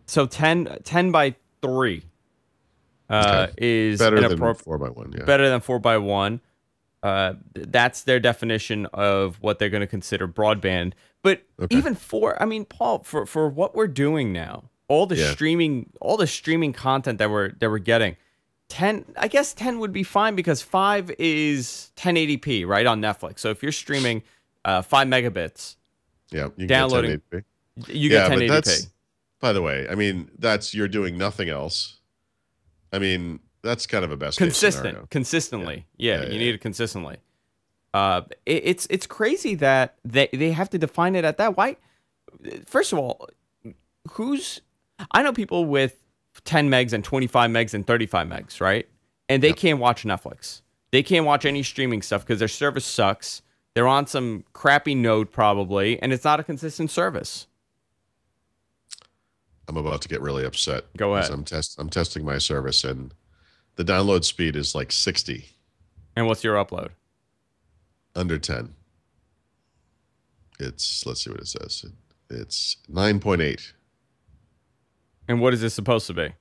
So 10 by 3 is better than 4 by 1. Yeah. Better than 4 by 1. That's their definition of what they're going to consider broadband. But even I mean, Paul, for what we're doing now, all the streaming content that we're getting, 10, I guess 10 would be fine because 5 is 1080p, right, on Netflix. So if you're streaming 5 megabits, yeah, you downloading, get 1080p. You get 1080p. By the way, I mean, you're doing nothing else. I mean, that's kind of a best consistently. Yeah, you need it consistently. It's crazy that they have to define it at that. Why? First of all, I know people with 10 megs and 25 megs and 35 megs, right? And they can't watch Netflix. They can't watch any streaming stuff because their service sucks. They're on some crappy node probably, and it's not a consistent service. I'm about to get really upset. Go ahead. I'm testing my service, and the download speed is like 60. And what's your upload? Under 10. Let's see what it says. It's 9.8. And what is this supposed to be?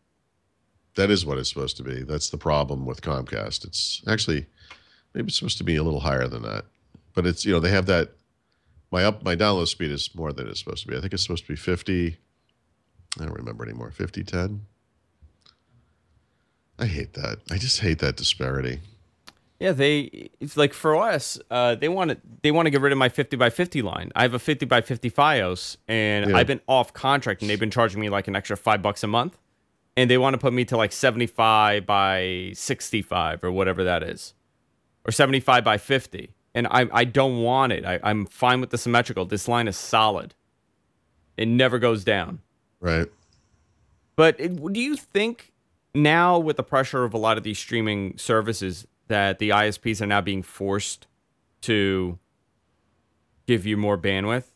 That is what it's supposed to be. That's the problem with Comcast. It's actually, maybe it's supposed to be a little higher than that. But it's, they have that, my download speed is more than it's supposed to be. I think it's supposed to be 50. I don't remember anymore. 50, 10. I hate that. I just hate that disparity. Yeah, it's like for us, they want to get rid of my 50 by 50 line. I have a 50 by 50 FiOS, and I've been off contract, and they've been charging me like an extra $5 a month, and they want to put me to like 75 by 65 or whatever that is, or 75 by 50, and I don't want it. I'm fine with the symmetrical. This line is solid. It never goes down. Right. But do you think now with the pressure of a lot of these streaming services that the ISPs are now being forced to give you more bandwidth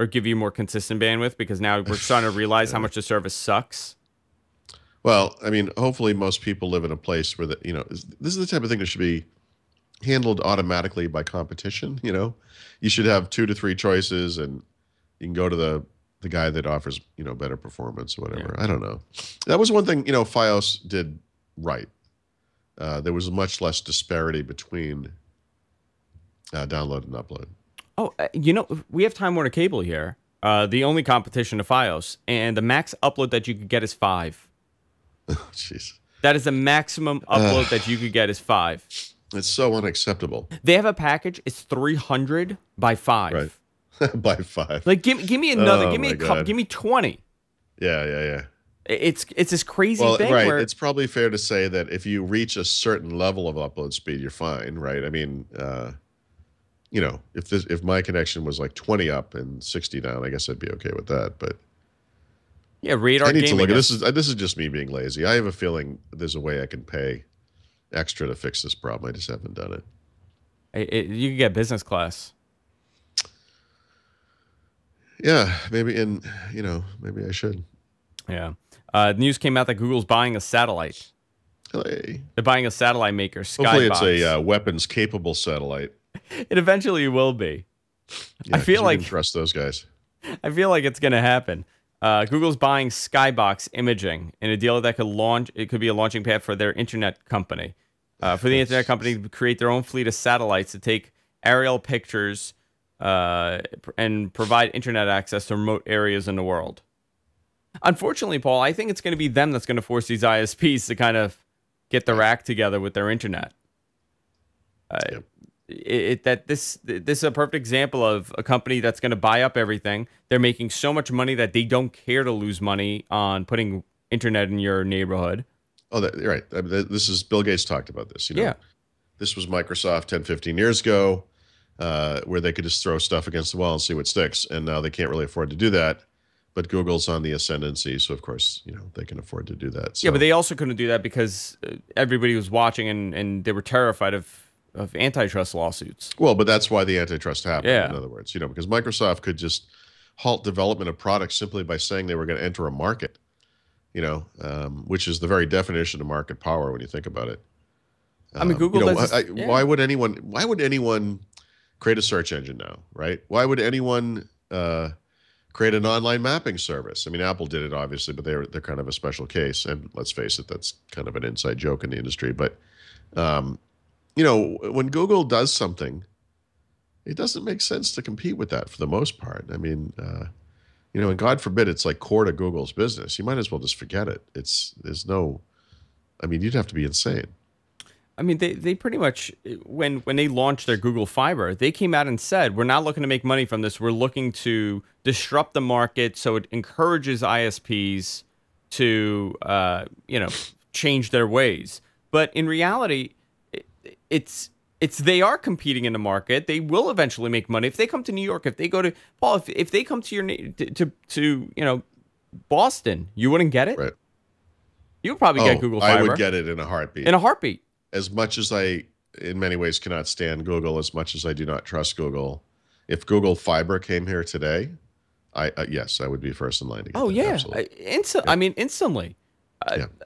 or give you more consistent bandwidth because now we're starting to realize how much the service sucks? Well, I mean, hopefully most people live in a place where this is the type of thing that should be handled automatically by competition. You should have 2 to 3 choices, and you can go to the guy that offers, better performance or whatever. Yeah. I don't know. That was one thing, FiOS did right. There was much less disparity between download and upload. Oh, we have Time Warner Cable here. The only competition to FiOS, and the max upload that you could get is 5. Oh, jeez. That is the maximum upload that you could get is 5. It's so unacceptable. They have a package. It's 300 by 5. Right. By 5. Like, give me another. Give me a couple. Give me 20. Yeah. It's this crazy thing. Right. Where it's probably fair to say that if you reach a certain level of upload speed, you're fine, right? I mean, if my connection was like 20 up and 60 down, I guess I'd be okay with that. But yeah, Radar. I need to look at this. This is just me being lazy. I have a feeling there's a way I can pay extra to fix this problem. I just haven't done it. You could get business class. Yeah, maybe maybe I should. Yeah. News came out that Google's buying a satellite. Hey. They're buying a satellite maker, Skybox. Hopefully it's a weapons-capable satellite. It eventually will be. Yeah, I feel like you can trust those guys. I feel like it's going to happen. Google's buying Skybox Imaging in a deal that could launch. It could be a launching pad for their internet company. For the internet company to create their own fleet of satellites to take aerial pictures and provide internet access to remote areas in the world. Unfortunately, Paul, I think it's going to be them that's going to force these ISPs to kind of get their act together with their internet. This is a perfect example of a company that's going to buy up everything. They're making so much money that they don't care to lose money on putting internet in your neighborhood. Oh, right. I mean, this is Bill Gates talked about this. Yeah. This was Microsoft 10, 15 years ago, where they could just throw stuff against the wall and see what sticks. And now they can't really afford to do that. But Google's on the ascendancy, so of course, they can afford to do that. So. Yeah, but they also couldn't do that because everybody was watching and they were terrified of antitrust lawsuits. Well, but that's why the antitrust happened, Yeah. in other words, because Microsoft could just halt development of products simply by saying they were going to enter a market, which is the very definition of market power when you think about it. I mean, Google does this, Why would anyone create a search engine now, right? Why would anyone create an online mapping service? I mean, Apple did it obviously, but they're kind of a special case. And let's face it, that's kind of an inside joke in the industry. But when Google does something, it doesn't make sense to compete with that for the most part. I mean, and God forbid it's like core to Google's business. You might as well just forget it. You'd have to be insane. I mean, they pretty much, when they launched their Google Fiber, they came out and said, we're not looking to make money from this. We're looking to disrupt the market so it encourages ISPs to, change their ways. But in reality, they are competing in the market. They will eventually make money. If they come to New York, if they go to Paul, if they come to Boston, you wouldn't get it. Right. You would probably get Google Fiber. I would get it in a heartbeat. In a heartbeat. As much as I, in many ways, cannot stand Google, as much as I do not trust Google, if Google Fiber came here today, yes, I would be first in line to get that. Yeah. Absolutely. I mean, instantly.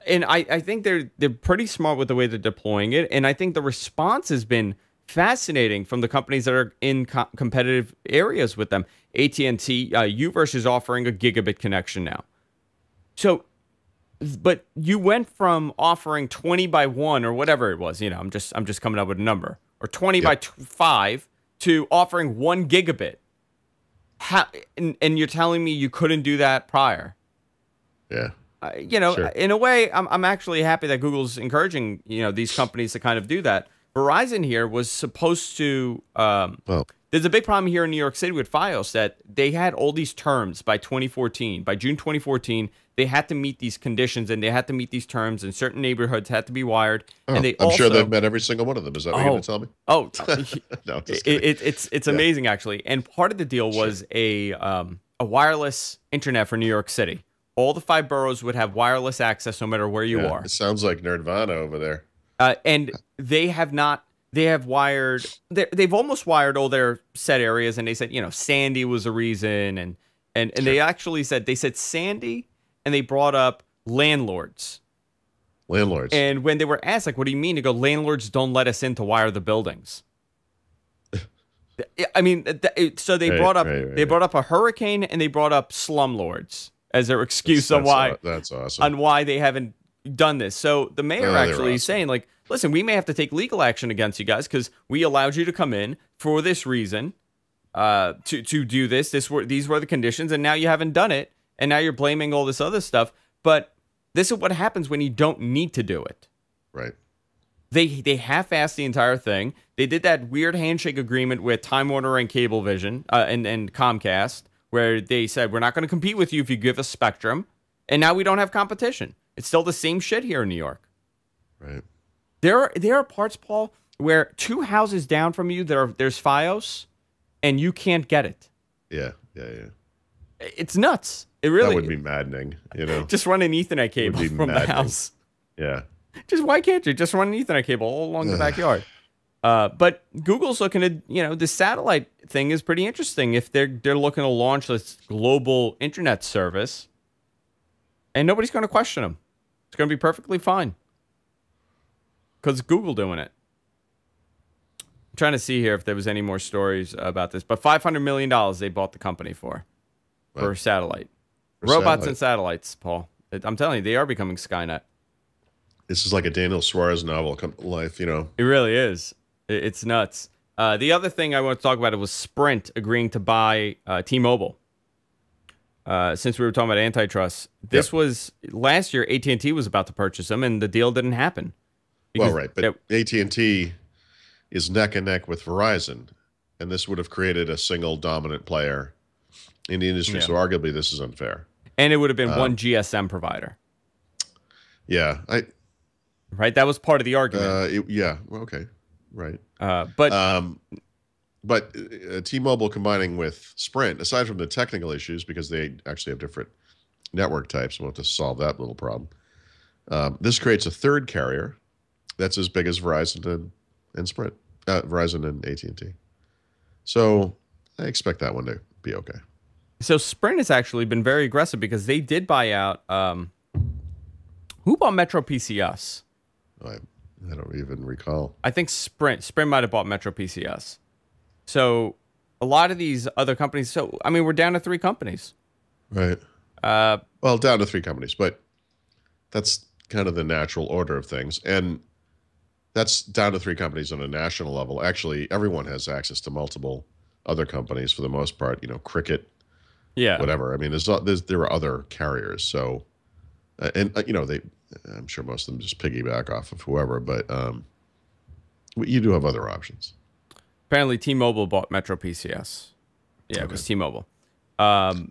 And I think they're pretty smart with the way they're deploying it. And I think the response has been fascinating from the companies that are in competitive areas with them. AT&T, Uverse is offering a gigabit connection now. So, but you went from offering 20 by 1 or whatever it was, I'm just coming up with a number, or 20 by 5 to offering 1 gigabit. And you're telling me you couldn't do that prior? Yeah. Sure. In a way, I'm actually happy that Google's encouraging, these companies to kind of do that. Verizon here was supposed to, there's a big problem here in New York City with Fios that they had all these terms by 2014. By June 2014, they had to meet these conditions and they had to meet these terms, and certain neighborhoods had to be wired. And I'm sure they've met every single one of them. Is that what you're going to tell me? Oh, no, it's amazing actually. And part of the deal was a wireless internet for New York City. All the 5 boroughs would have wireless access no matter where you are. It sounds like Nerdvana over there. And they have not. They've almost wired all their set areas, and they said, Sandy was a reason, and sure. They actually said Sandy, and they brought up landlords. And when they were asked, like, what do you mean? They go, landlords don't let us in to wire the buildings. I mean, so they brought up a hurricane, and they brought up slumlords as their excuse on why that's awesome. On why they haven't done this. So the mayor actually is saying, like, listen, we may have to take legal action against you guys because we allowed you to come in for this reason, to do this. These were the conditions, and now you haven't done it, and now you're blaming all this other stuff. But this is what happens when you don't need to do it. Right. They half-assed the entire thing. They did that weird handshake agreement with Time Warner and Cablevision and Comcast, where they said, we're not going to compete with you if you give us spectrum, and now we don't have competition. It's still the same shit here in New York. Right. There are parts, Paul, where 2 houses down from you there's Fios, and you can't get it. Yeah. It's nuts. It really that would be maddening. Just run an Ethernet cable from the house. Yeah. Why can't you just run an Ethernet cable all along the backyard? But Google's looking at the satellite thing is pretty interesting. If they're looking to launch this global internet service, and nobody's going to question them. It's going to be perfectly fine. Because Google doing it. I'm trying to see here if there was any more stories about this. But $500 million they bought the company for satellite. Robots and satellites, Paul. I'm telling you, they are becoming Skynet. This is like a Daniel Suarez novel come to life, It really is. It's nuts. The other thing I want to talk about was Sprint agreeing to buy T-Mobile. Since we were talking about antitrust, this was last year. AT&T was about to purchase them, and the deal didn't happen. But AT&T is neck and neck with Verizon, and this would have created a single dominant player in the industry. So arguably, this is unfair. And it would have been one GSM provider. Yeah, right. That was part of the argument. Okay. Right. But T-Mobile combining with Sprint, aside from the technical issues, because they actually have different network types, we'll have to solve that little problem. This creates a third carrier that's as big as Verizon and Sprint, Verizon and AT&T. So I expect that one to be okay. So Sprint has actually been very aggressive because they did buy out. Who bought Metro PCS? I don't even recall. I think Sprint might have bought Metro PCS. So a lot of these other companies. So I mean, we're down to 3 companies. Right. Well, down to 3 companies, but that's kind of the natural order of things. And that's down to 3 companies on a national level. Actually, everyone has access to multiple other companies for the most part. You know, Cricket, Yeah. whatever. I mean, there are other carriers. So, you know, I'm sure most of them just piggyback off of whoever, but you do have other options. Apparently, T-Mobile bought Metro PCS. Yeah, okay. It was T-Mobile. But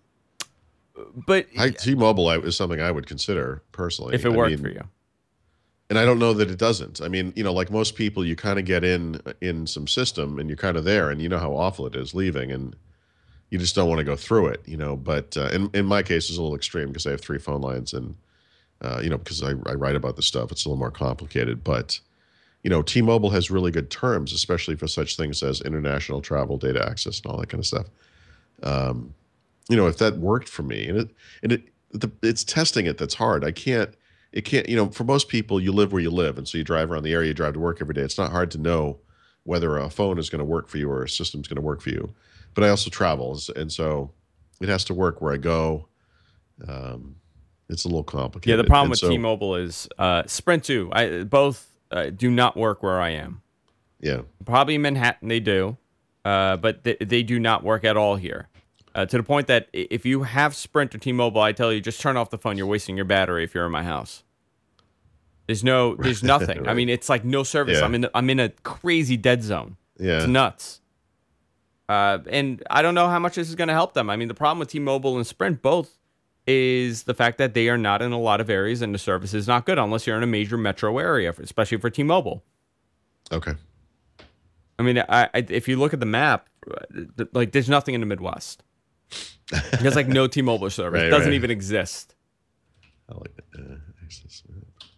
T-Mobile is something I would consider personally if it worked for you. And I don't know that it doesn't. I mean, you know, like most people, you kind of get in some system and you're kind of there, and you know how awful it is leaving, and you just don't want to go through it, you know. But in my case, it's a little extreme because I have 3 phone lines, and you know, because I write about this stuff, it's a little more complicated. But you know, T-Mobile has really good terms, especially for such things as international travel, data access, and all that kind of stuff. You know, if that worked for me, and it's testing it that's hard. It can't, you know, for most people, you live where you live, and so you drive around the area, you drive to work every day. It's not hard to know whether a phone is going to work for you or a system's going to work for you. But I also travel, and so it has to work where I go. It's a little complicated. Yeah, the problem with T-Mobile is Sprint too. Both do not work where I am. Yeah, probably in Manhattan they do, but they do not work at all here. To the point that if you have Sprint or T-Mobile, I tell you, just turn off the phone. You're wasting your battery if you're in my house. There's nothing. Right. I mean, it's like no service. Yeah. I'm in a crazy dead zone. Yeah, it's nuts. And I don't know how much this is going to help them. I mean, the problem with T-Mobile and Sprint both is the fact that they are not in a lot of areas, and the service is not good unless you're in a major metro area, especially for T-Mobile. Okay. I mean, if you look at the map, like there's nothing in the Midwest. There's like no T-Mobile service. Right, it doesn't even exist. I like it. I'm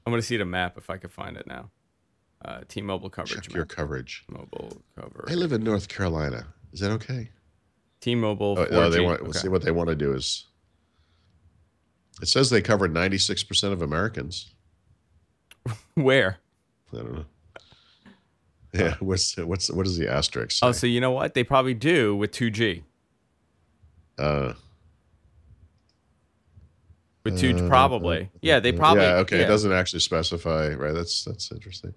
going to see the map if I can find it now. T-Mobile coverage. Check your coverage. Mobile coverage. I live in North Carolina. Is that okay? T-Mobile 4G. No, they want. Okay. See what they want to do is. It says they cover 96% of Americans. Where? I don't know. Yeah, what is the asterisk say? Oh, so you know what? They probably do with 2G. With 2G, probably. Yeah, they probably. Yeah, okay. Yeah. It doesn't actually specify. Right. That's interesting.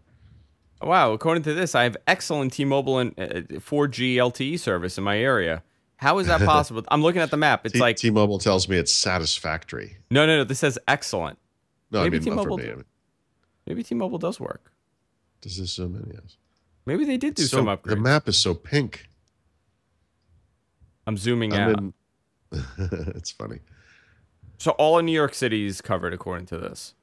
Wow. According to this, I have excellent T-Mobile and 4G LTE service in my area. How is that possible? I'm looking at the map. It's like T-Mobile tells me it's satisfactory. No. This says excellent. No, maybe I mean, T-Mobile. for me, I mean. Maybe T-Mobile does work. Does this zoom in? Yes. Maybe they did do some upgrades. The map is so pink. I'm zooming out. It's funny. So all of New York City is covered according to this.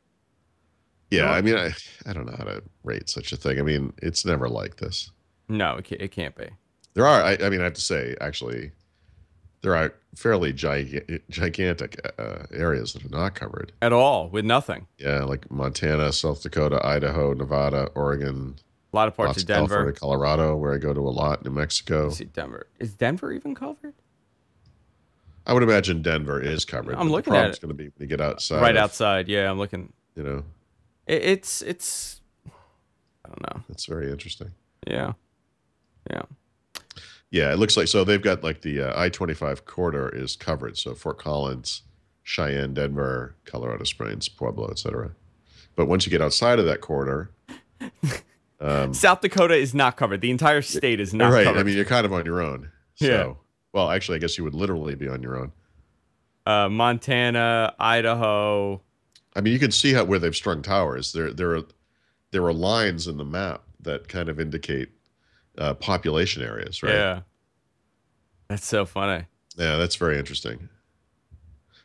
Yeah, I mean, I don't know how to rate such a thing. I mean, it's never like this. No, it can't be. There are. I mean, I have to say, actually, there are fairly gigantic areas that are not covered at all, with nothing. Yeah, like Montana, South Dakota, Idaho, Nevada, Oregon. A lot of parts of Denver, California, Colorado, where I go to a lot. New Mexico. See Denver. Is Denver even covered? I would imagine Denver is covered. I'm looking at it. It's going to be when you get outside. Right outside. Yeah, I'm looking. You know, it's. I don't know. It's very interesting. Yeah. Yeah, it looks like so they've got like the I-25 corridor is covered. So Fort Collins, Cheyenne, Denver, Colorado Springs, Pueblo, etc. But once you get outside of that corridor, South Dakota is not covered. The entire state is not right. covered. I mean, you're kind of on your own. So, yeah. Well, actually, I guess you would literally be on your own. Montana, Idaho. I mean, you can see where they've strung towers. There are lines in the map that kind of indicate population areas, right? Yeah. That's so funny. Yeah, that's very interesting.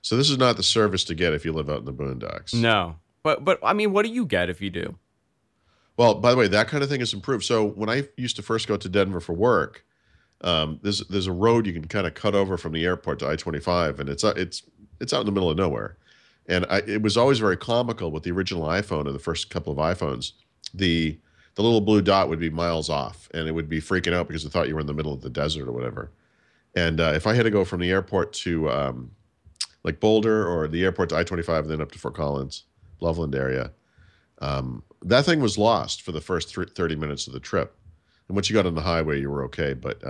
So this is not the service to get if you live out in the boondocks. No. But I mean, what do you get if you do? Well, by the way, that kind of thing has improved. So when I used to first go to Denver for work, there's a road you can kind of cut over from the airport to I-25, and it's out in the middle of nowhere. And it was always very comical with the original iPhone or the first couple of iPhones. The little blue dot would be miles off, and it would be freaking out because it thought you were in the middle of the desert or whatever. And if I had to go from the airport to like Boulder or the airport to I-25 and then up to Fort Collins, Loveland area, that thing was lost for the first 30 minutes of the trip. And once you got on the highway, you were okay. But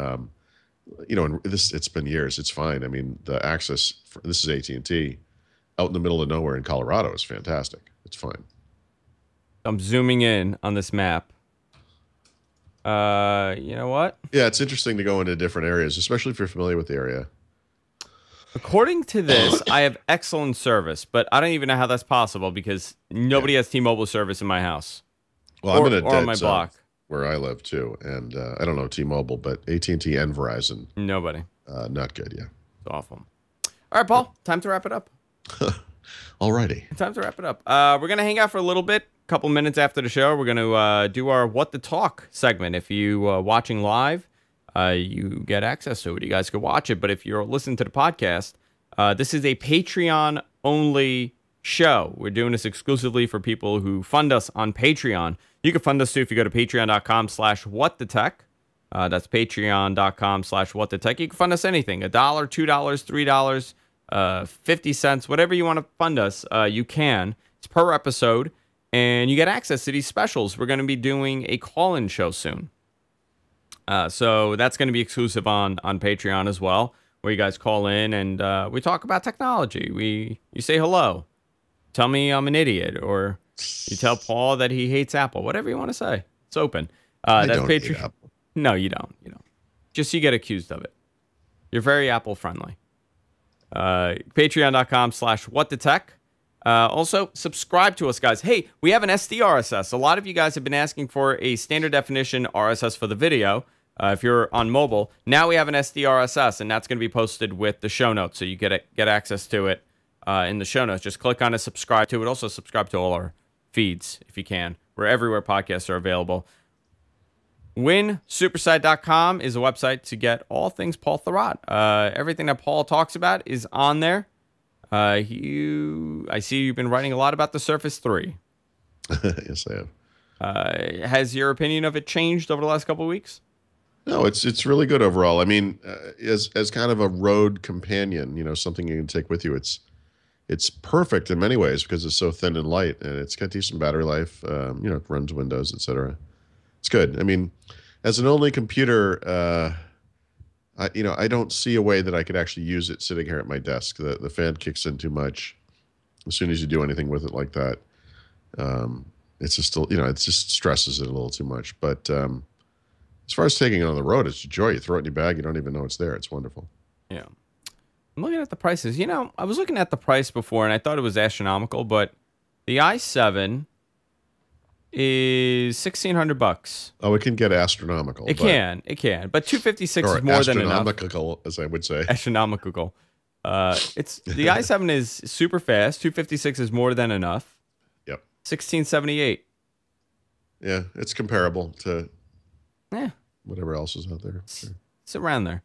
you know, and it's been years. It's fine. I mean, the access this is AT&T out in the middle of nowhere in Colorado is fantastic. It's fine. I'm zooming in on this map. You know what? Yeah, it's interesting to go into different areas, especially if you're familiar with the area. According to this, I have excellent service, but I don't even know how that's possible because nobody has T-Mobile service in my house. Well, I'm in a on my block where I live too, and I don't know T-Mobile, but AT&T and Verizon. Nobody. Not good. Yeah. It's awful. All right, Paul. Time to wrap it up. Alrighty. Time to wrap it up. We're gonna hang out for a little bit. Couple minutes after the show, we're gonna do our What the Talk segment. If you watching live, you get access to it. You guys can watch it. But if you're listening to the podcast, this is a Patreon only show. We're doing this exclusively for people who fund us on Patreon. You can fund us too if you go to patreon.com/whatthetech. That's patreon.com/whatthetech. You can fund us anything, $1, $2, $3, 50 cents, whatever you want to fund us, you can. It's per episode. And you get access to these specials. We're going to be doing a call-in show soon. So that's going to be exclusive on Patreon as well, where you guys call in and we talk about technology. You say hello. Tell me I'm an idiot. Or you tell Paul that he hates Apple. Whatever you want to say. It's open. That's Patreon. No, you don't. You don't. Just you get accused of it. You're very Apple friendly. Patreon.com/whatthetech. Also, subscribe to us, guys. Hey, we have an SD RSS. A lot of you guys have been asking for a standard definition RSS for the video. If you're on mobile, now we have an SD RSS, and that's going to be posted with the show notes, so you get access to it in the show notes. Just click on it, subscribe to it. Also, subscribe to all our feeds if you can. We're everywhere podcasts are available. WinSupersite.com is a website to get all things Paul Thurrott. Everything that Paul talks about is on there. I see you've been writing a lot about the Surface 3. Yes, I have. Has your opinion of it changed over the last couple of weeks? No, it's really good overall. I mean, as kind of a road companion, you know, something you can take with you. It's perfect in many ways because it's so thin and light, and it's got decent battery life. You know, it runs Windows, etc. It's good. I mean, as an only computer. I don't see a way that I could actually use it sitting here at my desk. The fan kicks in too much as soon as you do anything with it like that. It's just still, it just stresses it a little too much. But as far as taking it on the road, it's a joy. You throw it in your bag, you don't even know it's there. It's wonderful. Yeah. I'm looking at the prices. You know, I was looking at the price before, and I thought it was astronomical, but the i7 is $1,600. Oh, it can get astronomical. It can, but 256 is more than enough. Astronomical, as I would say. Astronomical. It's the i7 is super fast. 256 is more than enough. Yep. 1678. Yeah, it's comparable to whatever else is out there. Sure. It's around there.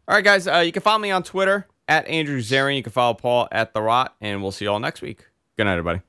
All right, guys. You can follow me on Twitter @Andrew Zarian. You can follow Paul @TheRot, and we'll see you all next week. Good night, everybody.